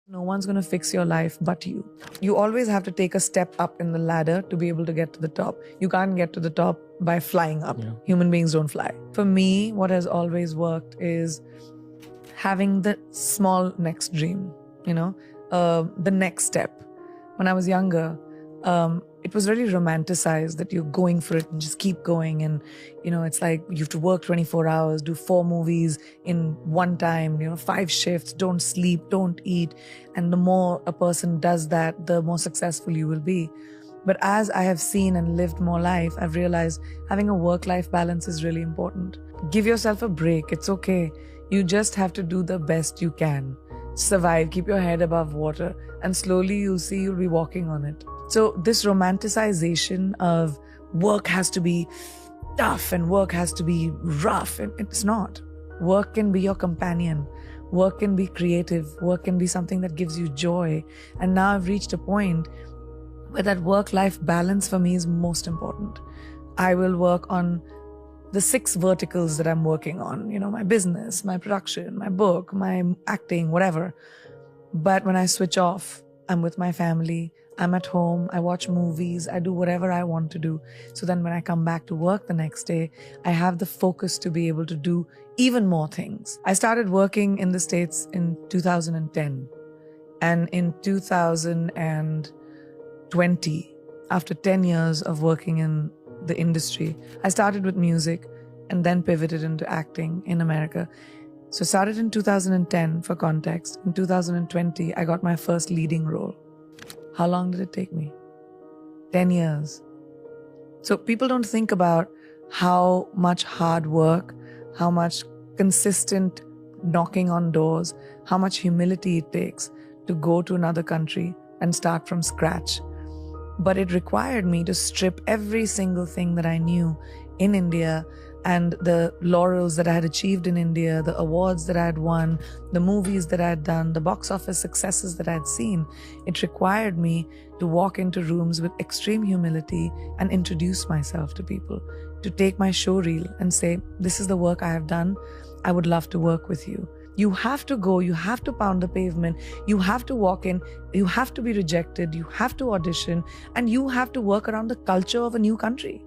No one's going to fix your life but you. You always have to take a step up in the ladder to be able to get to the top. You can't get to the top by flying up. Yeah. Human beings don't fly. For me, what has always worked is having the small next dream, the next step. When I was younger, it was really romanticized that you're going for it and just keep going. And, it's like you have to work 24 hours, do 4 movies in one time, 5 shifts, don't sleep, don't eat. And the more a person does that, the more successful you will be. But as I have seen and lived more life, I've realized having a work-life balance is really important. Give yourself a break. It's okay. You just have to do the best you can. Survive, keep your head above water, and slowly you'll see you'll be walking on it. So this romanticization of work has to be tough and work has to be rough, and it's not. Work can be your companion. Work can be creative. Work can be something that gives you joy. And now I've reached a point where that work-life balance for me is most important. I will work on the 6 verticals that I'm working on, my business, my production, my book, my acting, whatever. But when I switch off, I'm with my family, I'm at home, I watch movies, I do whatever I want to do. So then when I come back to work the next day, I have the focus to be able to do even more things. I started working in the States in 2010. And in 2020, after 10 years of working in the industry, I started with music and then pivoted into acting in America. So started in 2010 for context. In 2020, I got my first leading role. How long did it take me? 10 years. So people don't think about how much hard work, how much consistent knocking on doors, how much humility it takes to go to another country and start from scratch. But it required me to strip every single thing that I knew in India and the laurels that I had achieved in India, the awards that I had won, the movies that I had done, the box office successes that I had seen. It required me to walk into rooms with extreme humility and introduce myself to people, to take my show reel and say, this is the work I have done. I would love to work with you. You have to go, you have to pound the pavement, you have to walk in, you have to be rejected, you have to audition, and you have to work around the culture of a new country.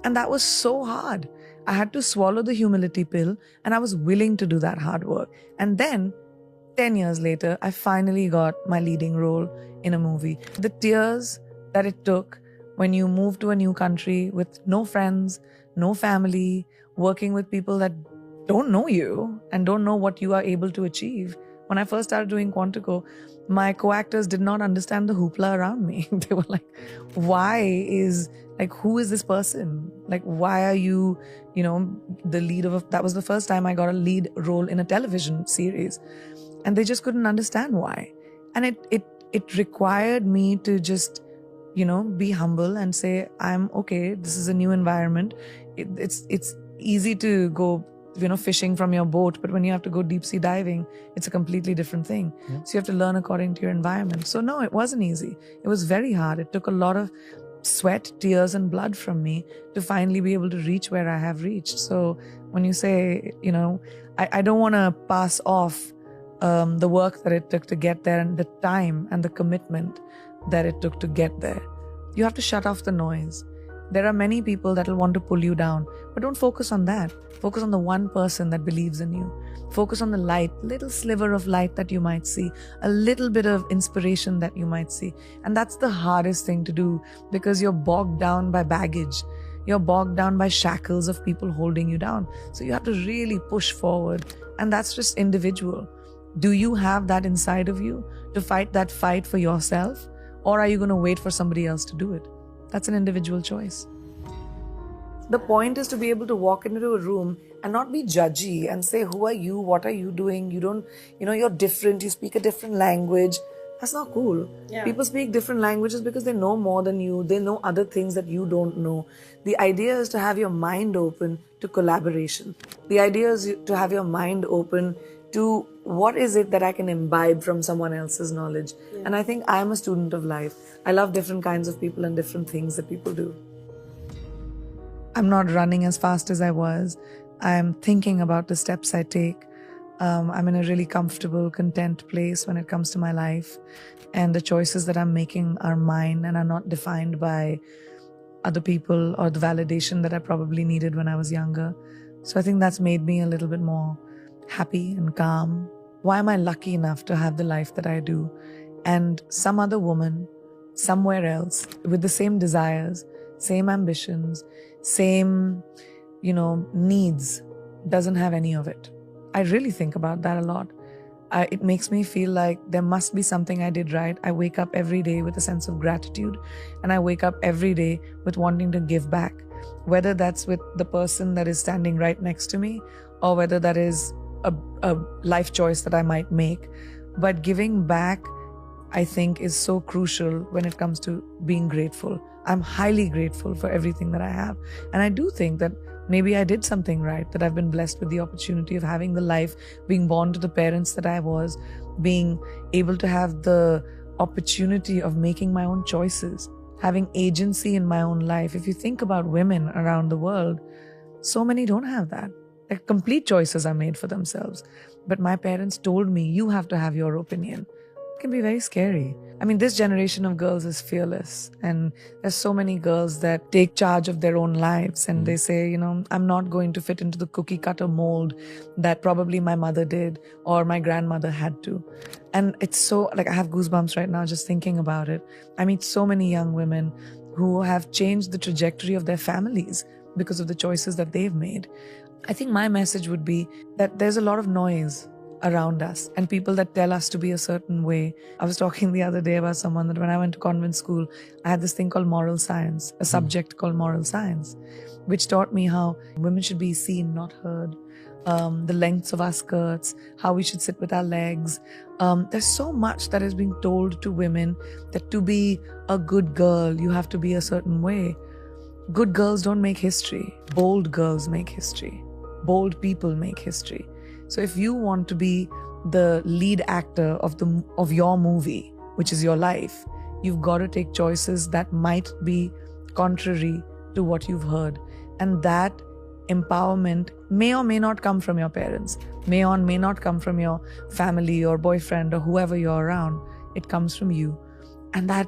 And that was so hard. I had to swallow the humility pill, and I was willing to do that hard work. And then, 10 years later, I finally got my leading role in a movie. The tears that it took when you move to a new country with no friends, no family, working with people that don't know you and don't know what you are able to achieve. When I first started doing Quantico, my co-actors did not understand the hoopla around me. They were like, who is this person? Like, why are you, the lead of that was the first time I got a lead role in a television series. And they just couldn't understand why. And it required me to just, be humble and say, I'm okay. This is a new environment. It's easy to go fishing from your boat, but when you have to go deep sea diving, it's a completely different thing. Yeah. So you have to learn according to your environment. So no, it wasn't easy. It was very hard. It took a lot of sweat, tears, and blood from me to finally be able to reach where I have reached. So when you say, I don't want to pass off the work that it took to get there and the time and the commitment that it took to get there. You have to shut off the noise. There are many people that will want to pull you down, but don't focus on that. Focus on the one person that believes in you. Focus on the light, little sliver of light that you might see, a little bit of inspiration that you might see. And that's the hardest thing to do because you're bogged down by baggage. You're bogged down by shackles of people holding you down. So you have to really push forward. And that's just individual. Do you have that inside of you to fight that fight for yourself? Or are you going to wait for somebody else to do it? That's an individual choice. The point is to be able to walk into a room and not be judgy and say, who are you? What are you doing? You don't, you're different. You speak a different language. That's not cool. Yeah. People speak different languages because they know more than you. They know other things that you don't know. The idea is to have your mind open to collaboration. The idea is to have your mind open to what is it that I can imbibe from someone else's knowledge. Yeah. And I think I'm a student of life. I love different kinds of people and different things that people do. I'm not running as fast as I was. I'm thinking about the steps I take. I'm in a really comfortable, content place when it comes to my life. And the choices that I'm making are mine and are not defined by other people or the validation that I probably needed when I was younger. So I think that's made me a little bit more happy and calm. Why am I lucky enough to have the life that I do? And some other woman somewhere else with the same desires, same ambitions, same, needs doesn't have any of it. I really think about that a lot. It makes me feel like there must be something I did right. I wake up every day with a sense of gratitude, and I wake up every day with wanting to give back, whether that's with the person that is standing right next to me or whether that is a life choice that I might make. But giving back, I think, is so crucial when it comes to being grateful. I'm highly grateful for everything that I have. And I do think that maybe I did something right, that I've been blessed with the opportunity of having the life, being born to the parents that I was, being able to have the opportunity of making my own choices, having agency in my own life. If you think about women around the world, so many don't have that. Like, complete choices are made for themselves. But my parents told me, you have to have your opinion. It can be very scary. I mean, this generation of girls is fearless, and there's so many girls that take charge of their own lives, and they say, I'm not going to fit into the cookie cutter mold that probably my mother did or my grandmother had to. And it's so, I have goosebumps right now just thinking about it. I meet so many young women who have changed the trajectory of their families because of the choices that they've made. I think my message would be that there's a lot of noise around us and people that tell us to be a certain way. I was talking the other day about someone that when I went to convent school, I had this thing called moral science, a subject called moral science, which taught me how women should be seen, not heard, the lengths of our skirts, how we should sit with our legs. There's so much that is being told to women that to be a good girl, you have to be a certain way. Good girls don't make history. Bold girls make history. Bold people make history. So if you want to be the lead actor of your movie, which is your life, you've got to take choices that might be contrary to what you've heard. And that empowerment may or may not come from your parents, may or may not come from your family or boyfriend or whoever you're around. It comes from you. And that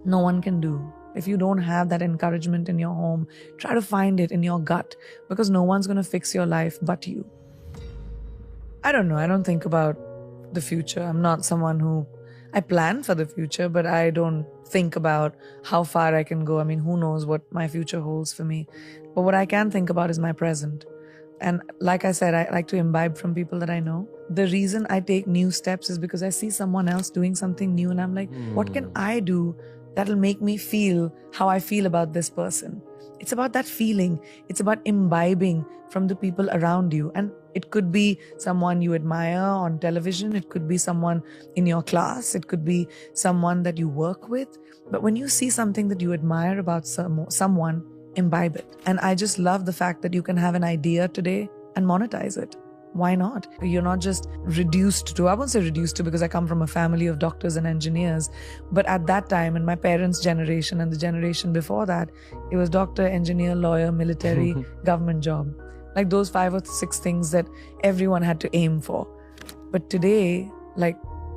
no one can do. If you don't have that encouragement in your home, try to find it in your gut, because no one's going to fix your life but you. I don't know. I don't think about the future. I'm not someone I plan for the future, but I don't think about how far I can go. I mean, who knows what my future holds for me. But what I can think about is my present. And like I said, I like to imbibe from people that I know. The reason I take new steps is because I see someone else doing something new and I'm like, what can I do that'll make me feel how I feel about this person? It's about that feeling. It's about imbibing from the people around you. And it could be someone you admire on television. It could be someone in your class. It could be someone that you work with. But when you see something that you admire about someone, imbibe it. And I just love the fact that you can have an idea today and monetize it. Why not? You're not just reduced to, I won't say reduced to because I come from a family of doctors and engineers, but at that time in my parents' generation and the generation before that, it was doctor, engineer, lawyer, military, government job. Like those 5 or 6 things that everyone had to aim for. But today,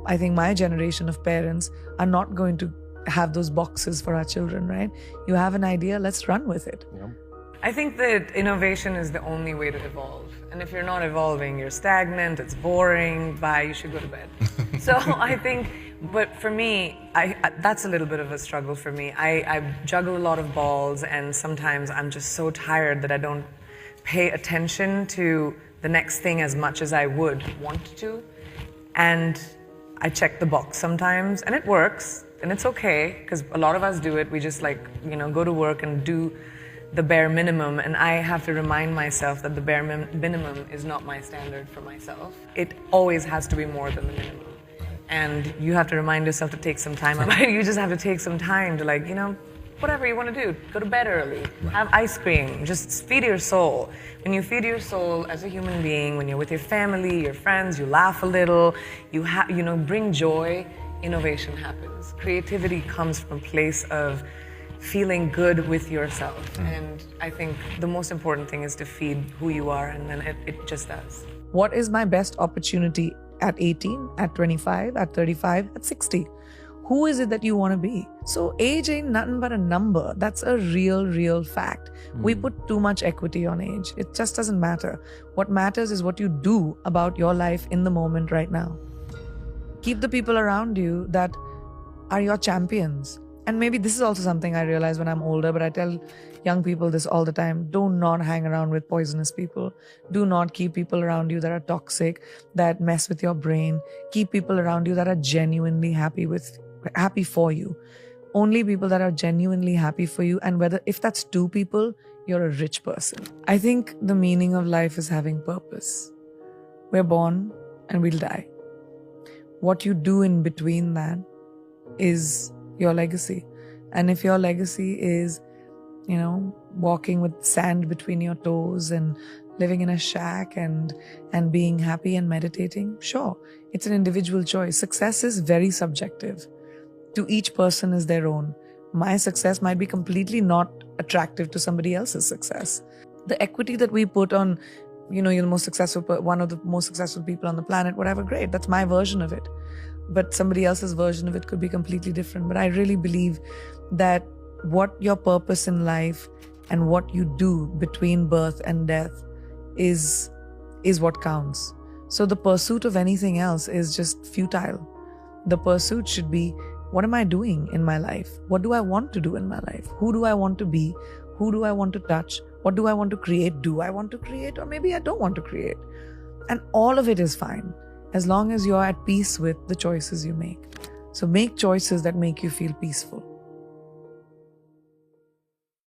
I think my generation of parents are not going to have those boxes for our children, right? You have an idea, let's run with it. Yep. I think that innovation is the only way to evolve. And if you're not evolving, you're stagnant, it's boring, bye, you should go to bed. So I think, but for me, that's a little bit of a struggle for me. I juggle a lot of balls, and sometimes I'm just so tired that I don't pay attention to the next thing as much as I would want to. And I check the box sometimes, and it works, and it's okay, because a lot of us do it. We just go to work and do the bare minimum, and I have to remind myself that the bare minimum is not my standard for myself. It always has to be more than the minimum. And you have to remind yourself to take some time. You just have to take some time to whatever you want to do. Go to bed early, have ice cream, just feed your soul. When you feed your soul as a human being, when you're with your family, your friends, you laugh a little, you bring joy, innovation happens. Creativity comes from a place of feeling good with yourself. And I think the most important thing is to feed who you are, and then it just does. What is my best opportunity at 18, at 25, at 35, at 60? Who is it that you want to be? So age ain't nothing but a number. That's a real fact. We put too much equity on age. It just doesn't matter. What matters is what you do about your life in the moment right now. Keep the people around you that are your champions. And maybe this is also something I realize when I'm older, but I tell young people this all the time. Do not hang around with poisonous people. Do not keep people around you that are toxic, that mess with your brain. Keep people around you that are genuinely happy for you. Only people that are genuinely happy for you. And if that's 2 people, you're a rich person. I think the meaning of life is having purpose. We're born and we'll die. What you do in between that is your legacy. And if your legacy is, walking with sand between your toes and living in a shack and being happy and meditating, sure, it's an individual choice. Success is very subjective. To each person is their own. My success might be completely not attractive to somebody else's success. The equity that we put on, you're the most successful, one of the most successful people on the planet, whatever, great. That's my version of it. But somebody else's version of it could be completely different. But I really believe that what your purpose in life and what you do between birth and death is what counts. So the pursuit of anything else is just futile. The pursuit should be, what am I doing in my life? What do I want to do in my life? Who do I want to be? Who do I want to touch? What do I want to create? Do I want to create? Or maybe I don't want to create. And all of it is fine, as long as you're at peace with the choices you make. So make choices that make you feel peaceful.